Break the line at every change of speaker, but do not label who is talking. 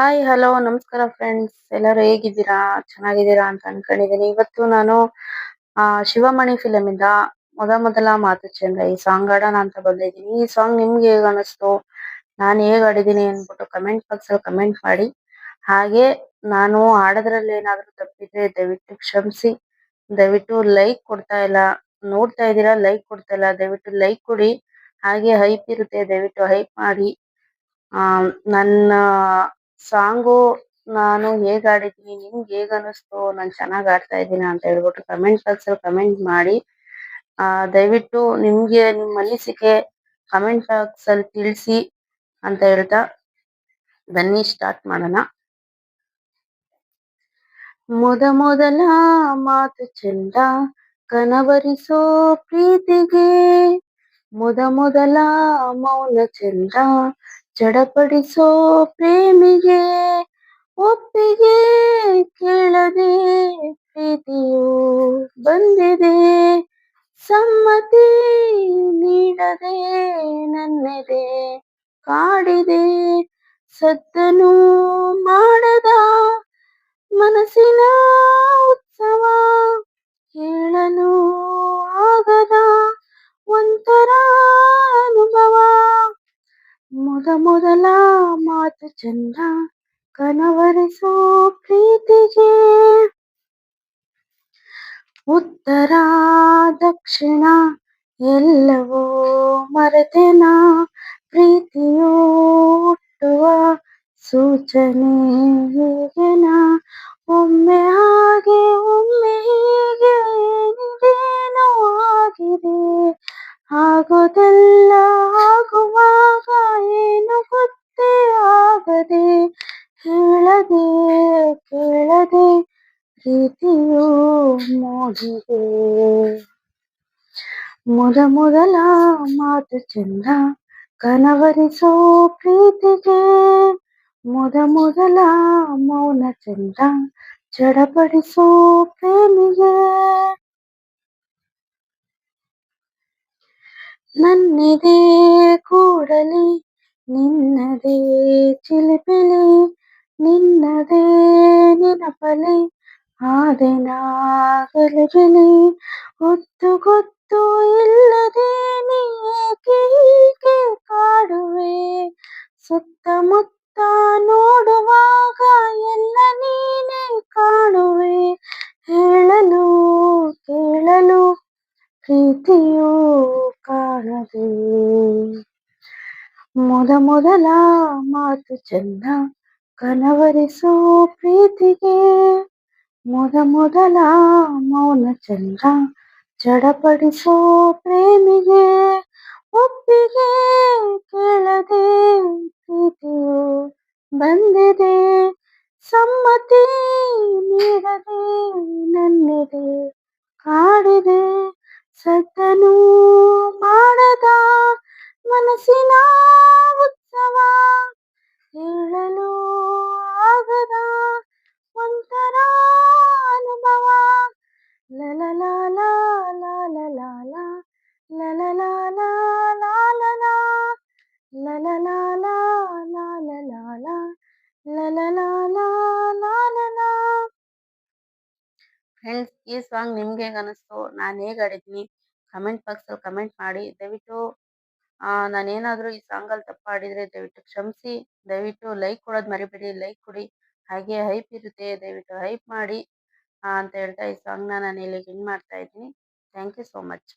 Hi, hello, ನಮಸ್ಕಾರ friends. ಎಲ್ಲರೂ ಹೇಗಿದ್ದೀರಾ? ಚೆನ್ನಾಗಿದ್ದೀರಾ ಅಂತ ಅನ್ಕೊಂಡಿದ್ದೀನಿ. ಇವತ್ತು ನಾನು ಶಿವಮಣಿ ಫಿಲಮ್ ಇಂದ ಮೊದಲ ಮಾತು ಚಂದ ಈ ಸಾಂಗ್ ಆಡೋಣ ಅಂತ ಬಂದಿದ್ದೀನಿ. ಈ ಸಾಂಗ್ ನಿಮ್ಗೆ ಹೇಗ್ ಅನಿಸ್ತು? ನಾನು ಹೇಗ್ ಆಡಿದ್ದೀನಿ ಅಂದ್ಬಿಟ್ಟು ಕಮೆಂಟ್ ಬಾಕ್ಸ್ ಅಲ್ಲಿ ಕಮೆಂಟ್ ಮಾಡಿ. ಹಾಗೆ ನಾನು ಹಾಡೋದ್ರಲ್ಲಿ ಏನಾದ್ರೂ ತಪ್ಪಿದ್ರೆ ದಯವಿಟ್ಟು ಕ್ಷಮಿಸಿ. ದಯವಿಟ್ಟು ಲೈಕ್ ಕೊಡ್ತಾ ಇಲ್ಲ, ನೋಡ್ತಾ ಇದ್ದೀರಾ ಲೈಕ್ ಕೊಡ್ತಾ ಇಲ್ಲ, ದಯವಿಟ್ಟು ಲೈಕ್ ಕೊಡಿ. ಹಾಗೆ ಹೈಪ್ ಇರುತ್ತೆ, ದಯವಿಟ್ಟು ಹೈಪ್ ಮಾಡಿ. ಆ ನನ್ನ ಸಾಂಗು ನಾನು ಹೇಗ್ ಆಡಿದ್ದೀನಿ, ನಿಮ್ಗೆ ಹೇಗ್ ಅನಿಸ್ತು, ನಾನು ಚೆನ್ನಾಗ್ ಆಡ್ತಾ ಇದ್ದೀನ ಅಂತ ಹೇಳ್ಬಿಟ್ಟು ಕಮೆಂಟ್ ಬಾಕ್ಸ್ ಅಲ್ಲಿ ಕಮೆಂಟ್ ಮಾಡಿ. ದಯವಿಟ್ಟು ನಿಮ್ಗೆ ನಿಮ್ಮ ಅನಿಸಿಕೆ ಕಮೆಂಟ್ ಬಾಕ್ಸ್ ಅಲ್ಲಿ ತಿಳಿಸಿ ಅಂತ ಹೇಳ್ತಾ ಬನ್ನಿ ಸ್ಟಾರ್ಟ್ ಮಾಡೋಣ. ಮೊದಲ ಮಾತು ಚೆಂದ, ಕನವರಿಸೋ ಪ್ರೀತಿಗೆ ಮೊದಲ ಮೌನ ಚೆಂದ, ಚಡಪಡಿಸೋ ಪ್ರೇಮಿಗೆ ಒಪ್ಪಿಗೆ ಕೇಳದೆ ಪ್ರೀತಿಯು ಬಂದಿದೆ, ಸಮ್ಮತಿ ನೀಡದೆ ನನ್ನೆದೆ ಕಾಡಿದೆ, ಸದ್ದನು ಮಾಡದ ಮನಸ್ಸಿನ ಉತ್ಸವ, ಹೇಳಲು ಆಗದ ಒಂಥರ ಅನುಭವ. ಮೊದಲ ಮಾತು ಚಂದ, ಕನವರಿಸೋ ಪ್ರೀತಿಗೆ ಉತ್ತರ ದಕ್ಷಿಣ ಎಲ್ಲವೂ ಮರೆತೆನ, ಪ್ರೀತಿಯು ಹುಟ್ಟುವ ಸೂಚನೆ ಹೀಗೆನ, ಒಮ್ಮೆ ಹಾಗೆ ಒಮ್ಮೆ ಹೀಗೆ ಏನಿದೇನೋ ಆಗಿದೆ, ಆಗೋದೆಲ್ಲ ಆಗುವಾಗ ಏನು ಗೊತ್ತೇ ಆಗದೆ, ಹೇಳದೆ ಕೇಳದೆ ಪ್ರೀತಿಯು ಮೂಡಿದೆ. ಮೊದಲ ಮಾತು ಚಂದ, ಕನವರಿಸೋ ಪ್ರೀತಿಗೆ ಮೊದಲ ಮೌನ ಚಂದ, ಚಡಪಡಿಸೋ ಪ್ರೇಮಿಗೆ. ನನ್ನಿದೆ ಕೂಡಲಿ ನಿನ್ನದೇ ಚಿಲಿಪಿಲಿ, ನಿನ್ನದೇ ನೆನಪಲಿ ಆದೆನ ಗಲಿಬಿಲಿ, ಗೊತ್ತು ಗೊತ್ತು ಇಲ್ಲದೆ ನೀ ಏಕೆ ಹೀಗೆ ಕಾಡುವೆ, ಸುತ್ತಮುತ್ತ ನೋಡುವಾಗ ಎಲ್ಲ ನೀನೇ ಕಾಣುವೆ, ಹೇಳಲು ಕೇಳಲು ಪ್ರೀತಿಯು ಕಾಣದೆ. ಮೊದಲ ಮಾತು ಚಂದ, ಕನವರಿಸೋ ಪ್ರೀತಿಗೆ ಮೊದಲ ಮೌನ ಚಂದ, ಚಡಪಡಿಸೋ ಪ್ರೇಮಿಗೆ ಒಪ್ಪಿಗೆ ಕೇಳದೆ ಪ್ರೀತಿಯು ಬಂದಿದೆ, ಸಮ್ಮತಿ ನೀಡದೆ ನನ್ನೆದೆ ಕಾಡಿದೆ, ಸದ್ದನು ಮಾಡದ ಮನಸ್ಸಿನ ಉತ್ಸವ, ಹೇಳಲು ಆಗದ ಒಂಥರ ಅನುಭವ. ಲಲಲ ಲಲಲ ಲಲಲ ಲಲಲ ಲಲಲ ಲಲಲ. ಫ್ರೆಂಡ್ಸ್, ಈ ಸಾಂಗ್ ನಿಮ್ಗೆ ಹೇಗೆ ಅನಿಸ್ತು, ನಾನು ಹೇಗೆ ಆಡಿದ್ದೀನಿ ಕಮೆಂಟ್ ಬಾಕ್ಸ್ ಅಲ್ಲಿ ಕಮೆಂಟ್ ಮಾಡಿ. ದಯವಿಟ್ಟು ನಾನೇನಾದರೂ ಈ ಸಾಂಗಲ್ಲಿ ತಪ್ಪು ಆಡಿದ್ರೆ ದಯವಿಟ್ಟು ಕ್ಷಮಿಸಿ. ದಯವಿಟ್ಟು ಲೈಕ್ ಕೊಡೋದು ಮರಿಬೇಡಿ, ಲೈಕ್ ಕೊಡಿ. ಹಾಗೆ ಹೈಪ್ ಇರುತ್ತೆ, ದಯವಿಟ್ಟು ಹೈಪ್ ಮಾಡಿ ಅಂತ ಹೇಳ್ತಾ ಈ ಸಾಂಗ್ನ ನಾನು ಇಲ್ಲಿಗೆ ಎಂಡ್ ಮಾಡ್ತಾ ಇದ್ದೀನಿ. Thank you so much.